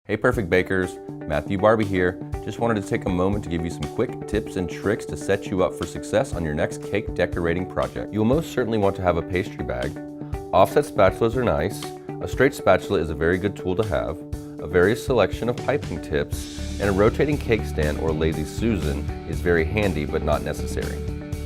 Hey Perfect Bakers, Matthew Barbie here. Just wanted to take a moment to give you some quick tips and tricks to set you up for success on your next cake decorating project. You'll most certainly want to have a pastry bag. Offset spatulas are nice. A straight spatula is a very good tool to have. A various selection of piping tips, and a rotating cake stand or Lazy Susan is very handy but not necessary.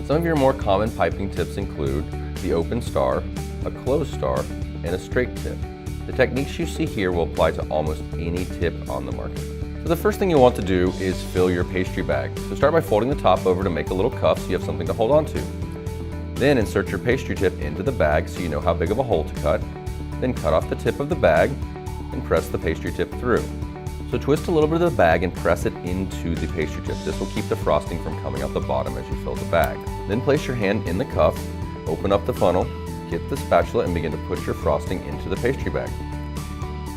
Some of your more common piping tips include the open star, a closed star, and a straight tip. The techniques you see here will apply to almost any tip on the market. So the first thing you'll want to do is fill your pastry bag. So start by folding the top over to make a little cuff so you have something to hold on to. Then insert your pastry tip into the bag so you know how big of a hole to cut. Then cut off the tip of the bag and press the pastry tip through. So twist a little bit of the bag and press it into the pastry tip. This will keep the frosting from coming out the bottom as you fill the bag. Then place your hand in the cuff, open up the funnel, get the spatula and begin to put your frosting into the pastry bag.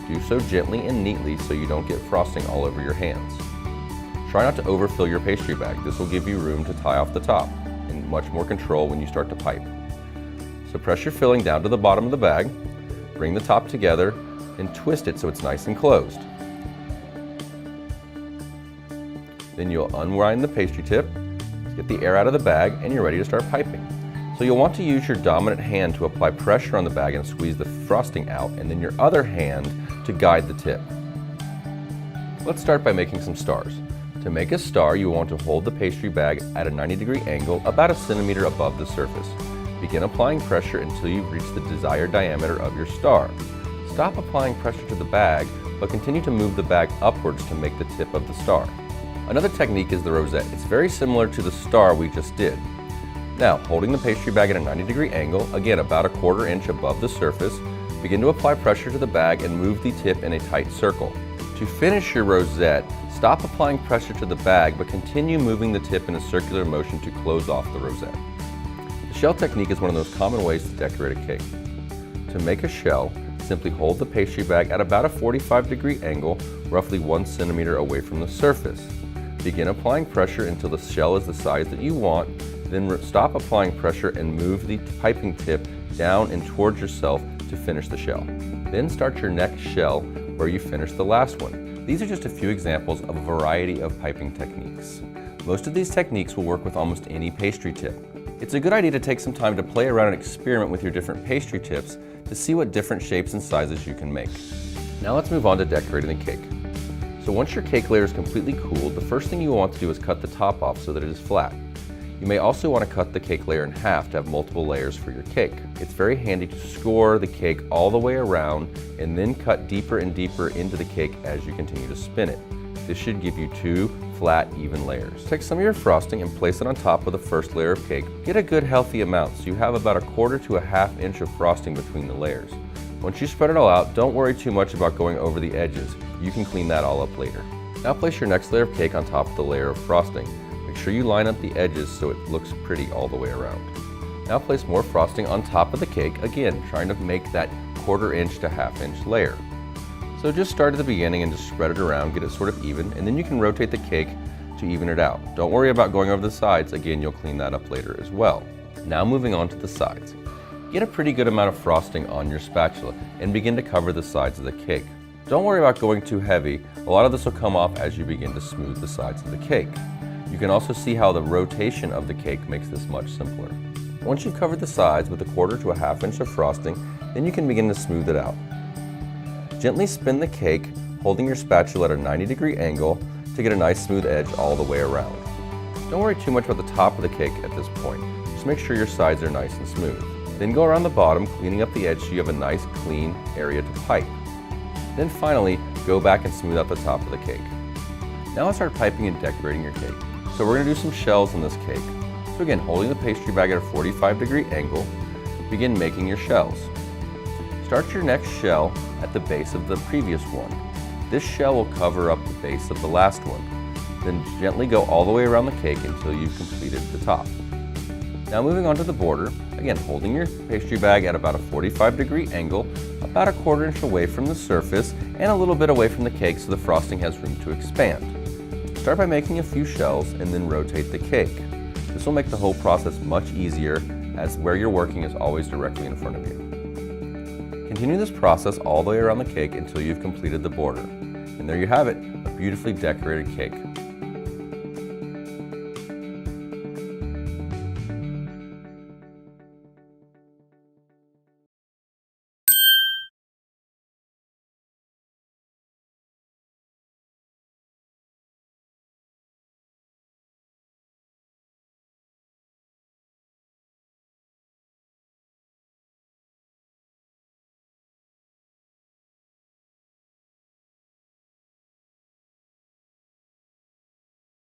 Do so gently and neatly so you don't get frosting all over your hands. Try not to overfill your pastry bag. This will give you room to tie off the top and much more control when you start to pipe. So press your filling down to the bottom of the bag, bring the top together, and twist it so it's nice and closed. Then you'll unwind the pastry tip, get the air out of the bag, and you're ready to start piping. So you'll want to use your dominant hand to apply pressure on the bag and squeeze the frosting out, and then your other hand to guide the tip. Let's start by making some stars. To make a star, you want to hold the pastry bag at a 90-degree angle about a centimeter above the surface. Begin applying pressure until you reach the desired diameter of your star. Stop applying pressure to the bag, but continue to move the bag upwards to make the tip of the star. Another technique is the rosette. It's very similar to the star we just did. Now, holding the pastry bag at a 90-degree angle, again about a 1/4 inch above the surface, begin to apply pressure to the bag and move the tip in a tight circle. To finish your rosette, stop applying pressure to the bag, but continue moving the tip in a circular motion to close off the rosette. The shell technique is one of those common ways to decorate a cake. To make a shell, simply hold the pastry bag at about a 45-degree angle, roughly 1 centimeter away from the surface. Begin applying pressure until the shell is the size that you want, then stop applying pressure and move the piping tip down and towards yourself to finish the shell. Then start your next shell where you finish the last one. These are just a few examples of a variety of piping techniques. Most of these techniques will work with almost any pastry tip. It's a good idea to take some time to play around and experiment with your different pastry tips to see what different shapes and sizes you can make. Now let's move on to decorating the cake. So once your cake layer is completely cooled, the first thing you want to do is cut the top off so that it is flat. You may also want to cut the cake layer in half to have multiple layers for your cake. It's very handy to score the cake all the way around and then cut deeper and deeper into the cake as you continue to spin it. This should give you 2 flat, even layers. Take some of your frosting and place it on top of the first layer of cake. Get a good healthy amount so you have about a 1/4 to a 1/2 inch of frosting between the layers. Once you spread it all out, don't worry too much about going over the edges. You can clean that all up later. Now place your next layer of cake on top of the layer of frosting. Make sure you line up the edges so it looks pretty all the way around. Now place more frosting on top of the cake, again trying to make that 1/4 inch to 1/2 inch layer. So just start at the beginning and just spread it around, get it sort of even, and then you can rotate the cake to even it out. Don't worry about going over the sides, again you'll clean that up later as well. Now moving on to the sides. Get a pretty good amount of frosting on your spatula and begin to cover the sides of the cake. Don't worry about going too heavy, a lot of this will come off as you begin to smooth the sides of the cake. You can also see how the rotation of the cake makes this much simpler. Once you've covered the sides with a 1/4 to a 1/2 inch of frosting, then you can begin to smooth it out. Gently spin the cake, holding your spatula at a 90-degree angle to get a nice smooth edge all the way around. Don't worry too much about the top of the cake at this point. Just make sure your sides are nice and smooth. Then go around the bottom, cleaning up the edge so you have a nice clean area to pipe. Then finally, go back and smooth out the top of the cake. Now let's start piping and decorating your cake. So we're going to do some shells in this cake. So again, holding the pastry bag at a 45-degree angle, begin making your shells. Start your next shell at the base of the previous one. This shell will cover up the base of the last one. Then gently go all the way around the cake until you've completed the top. Now moving on to the border, again holding your pastry bag at about a 45-degree angle, about a 1/4 inch away from the surface and a little bit away from the cake so the frosting has room to expand. Start by making a few shells and then rotate the cake. This will make the whole process much easier as where you're working is always directly in front of you. Continue this process all the way around the cake until you've completed the border. And there you have it, a beautifully decorated cake.